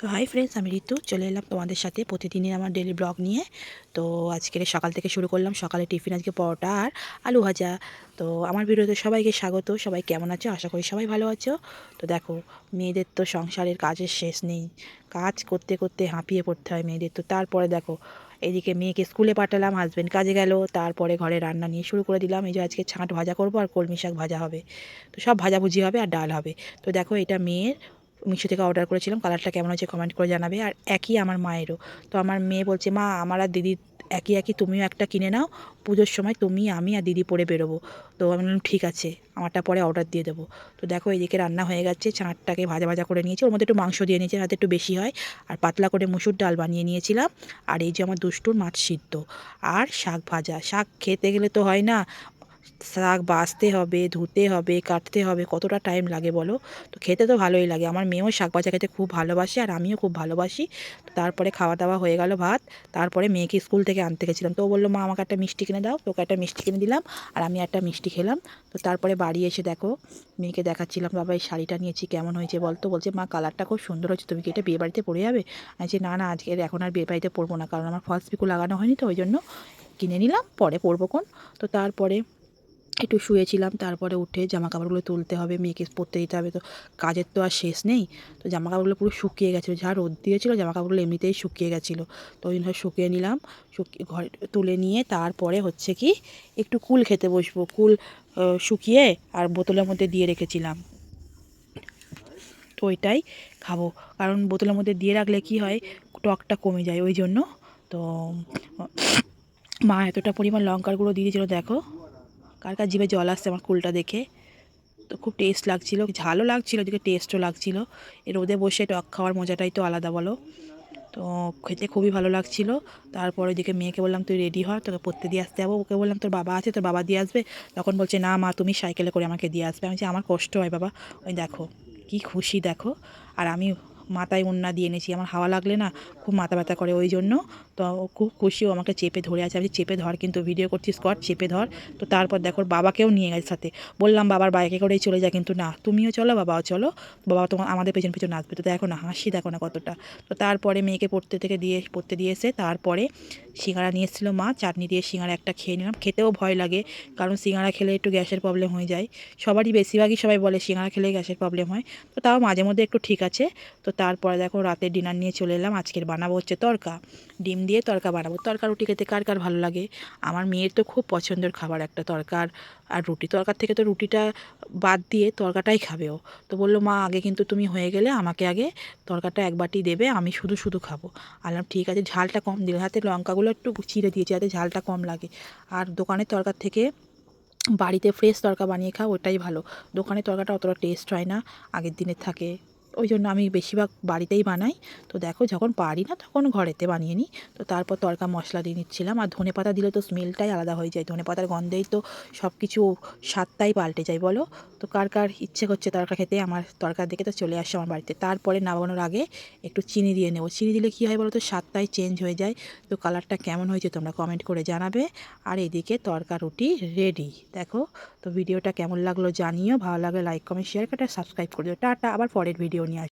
তো hi friends, আমি ঋতু চলে এলাম তোমাদের সাথে প্রতিদিনই আমার ডেলি ব্লগ নিয়ে। তো আজকের সকাল থেকে শুরু করলাম। সকালে টিফিন আজকে পরোটা আর আলু ভাজা। তো আমার ভিডিওতে সবাইকে স্বাগত। সবাই কেমন আছো? আশা করি সবাই ভালো আছো। তো দেখো, মেয়েদের তো সংসারের কাজের শেষ নেই। কাজ করতে করতে হাঁপিয়ে পড়তে হয় মেয়েদের। তো তারপরে দেখো, এদিকে মেয়েকে স্কুলে পাঠালাম, হাজব্যান্ড কাজে গেল, তারপরে ঘরে রান্না নিয়ে শুরু করে দিলাম। এই যে আজকে ছাঁট ভাজা করবো আর কলমি শাক ভাজা হবে। তো সব ভাজাভুজি হবে আর ডাল হবে। তো দেখো, এটা মেয়ের মিশো থেকে অর্ডার করেছিলাম। কালারটা কেমন হয়েছে কমেন্ট করে জানাবে। আর একই আমার মায়েরও। তো আমার মেয়ে বলছে, মা আমার আর দিদি একই একই, তুমিও একটা কিনে নাও, পুজোর সময় তুমি আমি আর দিদি পরে বেরোবো। তো আমি বললাম ঠিক আছে, আমারটা পরে অর্ডার দিয়ে দেবো। তো দেখো, এদিকে রান্না হয়ে গেছে। ছাঁটটাকে ভাজা ভাজা করে নিয়েছি, ওর মধ্যে একটু মাংস দিয়ে নিয়েছি যাতে একটু বেশি হয়। আর পাতলা করে মুসুর ডাল বানিয়ে নিয়েছিলাম। আর এই যে আমার দুষ্টুর মাছ সিদ্ধ আর শাক ভাজা। শাক খেতে গেলে তো হয় না, শাক বাছতে হবে, ধুতে হবে, কাটতে হবে, কতটা টাইম লাগে বলো। তো খেতে তো ভালোই লাগে। আমার মেয়েও শাক ভাজা খেতে খুব ভালোবাসে আর আমিও খুব ভালোবাসি। তো তারপরে খাওয়া দাওয়া হয়ে গেল, ভাত। তারপরে মেয়েকে স্কুল থেকে আনতে গেছিলাম। তো ও বললো, মা আমাকে একটা মিষ্টি কিনে দাও। তোকে একটা মিষ্টি কিনে দিলাম আর আমি একটা মিষ্টি খেলাম। তো তারপরে বাড়ি এসে দেখো, মেয়েকে দেখাচ্ছিলাম, বাবা এই শাড়িটা নিয়েছি, কেমন হয়েছে বলতো। বলছে, মা কালারটা খুব সুন্দর হয়েছে, তুমি কি এটা বিয়ে বাড়িতে পরে যাবে? আমি বলছি, না না, আজকে এখন আর বিয়ে বাড়িতে পরবো না, কারণ আমার ফলস পিকো লাগানো হয়নি, তো ওই জন্য কিনে নিলাম, পরে পরবো কোন। তো তারপরে একটু শুয়েছিলাম। তারপরে উঠে জামা কাপড়গুলো তুলতে হবে, মেয়েকে পরতে দিতে হবে। তো কাজের তো আর শেষ নেই। তো জামা কাপড়গুলো পুরো শুকিয়ে গেছিলো, যা রোদ দিয়েছিলো জামা কাপড়গুলো এমনিতেই শুকিয়ে গেছিলো। তো ওই জন্য শুকিয়ে নিলাম। শুকিয়ে ঘরে তুলে নিয়ে তারপরে হচ্ছে কি, একটু কুল খেতে বসবো। কুল শুকিয়ে আর বোতলের মধ্যে দিয়ে রেখেছিলাম, তো ওইটাই খাবো। কারণ বোতলের মধ্যে দিয়ে রাখলে কি হয়, টকটা কমে যায়, ওই জন্য। তো মা এতটা পরিমাণ লঙ্কার গুঁড়ো দিয়ে দিয়েছিলো, দেখো কার কার জিভে জল আসছে আমার কুলটা দেখে। তো খুব টেস্ট লাগছিলো, ঝালও লাগছিলো, ওদিকে টেস্টও লাগছিলো। এর রোদে বসে টক খাওয়ার মজাটাই তো আলাদা বলো। তো খেতে খুবই ভালো লাগছিলো। তারপর ওইদিকে মেয়েকে বললাম, তুই রেডি হ, তোকে পড়তে দিয়ে আসতে যাবো। ওকে বললাম, তোর বাবা আছে, তোর বাবা দিয়ে আসবে। তখন বলছে, না মা তুমি সাইকেলে করে আমাকে দিয়ে আসবে। আমি বলছি, আমার কষ্ট হয় বাবা। ওই দেখো কি খুশি দেখো। আর আমি মাথায় ওড়না দিয়ে এনেছি, আমার হাওয়া লাগলে না খুব মাথা ব্যথা করে, ওই জন্য। তো ও খুব খুশি, ও আমাকে চেপে ধরে আছে। আমি চেপে ধর, কিন্তু ভিডিও করছিস কর, চেপে ধর। তো তারপর দেখো, বাবাকেও নিয়ে গেছে সাথে। বললাম বাবার বাইকে করেই চলে যায়, কিন্তু না, তুমিও চলো, বাবাও চলো। বাবা তোমার আমাদের পেছন পেছন আসবে। তো দেখো না, হাসি দেখো না কতটা। তো তারপরে মেয়েকে পড়তে দিয়ে এসে তারপরে সিঙ্গাড়া নিয়ে এসেছিলো মা, চাটনি দিয়ে সিঙ্গাড়া একটা খেয়ে নিলাম। খেতেও ভয় লাগে, কারণ সিঙ্গাড়া খেলে একটু গ্যাসের প্রবলেম হয়ে যায়। সবারই বেশিরভাগই সবাই বলে সিঙ্গাড়া খেলে গ্যাসের প্রবলেম হয়। তো তাও মাঝে মধ্যে একটু ঠিক আছে। তো তারপরে দেখো, রাতের ডিনার নিয়ে চলে এলাম। আজকের বানাবো হচ্ছে তড়কা, ডিম দিয়ে তড়কা বানাবো। তড়কা রুটি খেতে কার কার ভালো লাগে? আমার মেয়ের তো খুব পছন্দের খাবার একটা তড়কার আর রুটি। তড়কার থেকে তো রুটিটা বাদ দিয়ে তড়কাটাই খাবে ও। তো বললো, মা আগে কিন্তু তুমি হয়ে গেলে আমাকে আগে তড়কাটা এক বাটি দেবে, আমি শুধু শুধু খাবো। আলাম ঠিক আছে, ঝালটা কম দিলে, হাতে লঙ্কাগুলো একটু চিড়ে দিয়েছি যাতে ঝালটা কম লাগে। আর দোকানের তরকার থেকে বাড়িতে ফ্রেশ তড়কা বানিয়ে খাও, ওটাই ভালো। দোকানের তড়কাটা অতটা টেস্ট হয় না, আগের দিনের থাকে। ওই জন্য আমি বেশিরভাগ বাড়িতেই বানাই। তো দেখো, যখন পারি না তখন ঘরেতে বানিয়ে নিই। তো তারপর তড়কা মশলা দিয়ে নিচ্ছিলাম। আর ধনেপাতা দিলে তো স্মেলটাই আলাদা হয়ে যায়, ধনেপাতার গন্ধেই তো সব কিছু স্বাদটাই পাল্টে যায় বলো। তো কার কার ইচ্ছে করছে তড়কা খেতে, আমার তড়কা দেখে তো চলে আসে আমার বাড়িতে। তারপরে নামানোর আগে একটু চিনি দিয়ে নেবো। চিনি দিলে কী হয় বলো তো, স্বাদটাই চেঞ্জ হয়ে যায়। তো কালারটা কেমন হয়েছে তোমরা কমেন্ট করে জানাবে। আর এদিকে তড়কা রুটি রেডি দেখো। তো ভিডিওটা কেমন লাগলো জানিও, ভালো লাগলে লাইক কমেন্ট শেয়ার করে সাবস্ক্রাইব করে দিও। টাটা, আবার পরের ভিডিও নিয়ে আসবো।